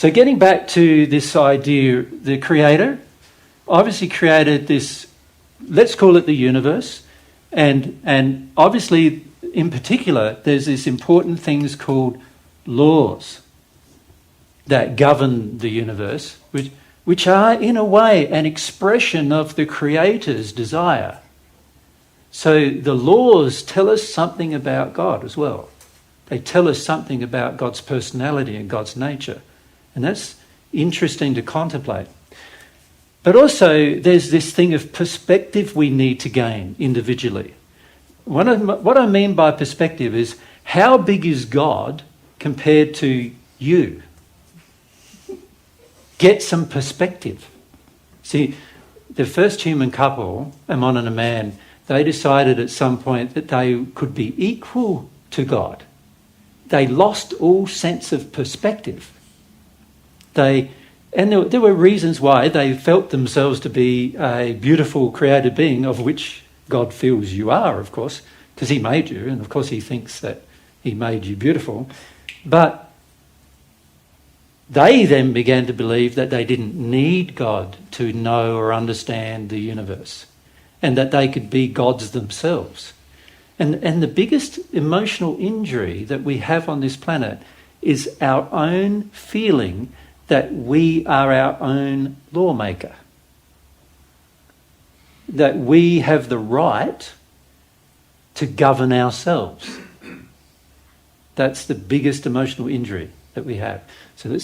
So getting back to this idea, the Creator obviously created this, let's call it the universe, and obviously in particular there's this important things called laws that govern the universe, which are in a way an expression of the Creator's desire. So the laws tell us something about God as well. They tell us something about God's personality and God's nature. And that's interesting to contemplate. But also there's this thing of perspective we need to gain individually. What I mean by perspective is, how big is God compared to you? Get some perspective. See, the first human couple, a man and a man, they decided at some point that they could be equal to God. They lost all sense of perspective. There were reasons why they felt themselves to be a beautiful created being, of which God feels you are, of course, because he made you, and of course he thinks that he made you beautiful. But they then began to believe that they didn't need God to know or understand the universe, and that they could be gods themselves. And the biggest emotional injury that we have on this planet is our own feeling that we are our own lawmaker. That we have the right to govern ourselves. That's the biggest emotional injury that we have. So let's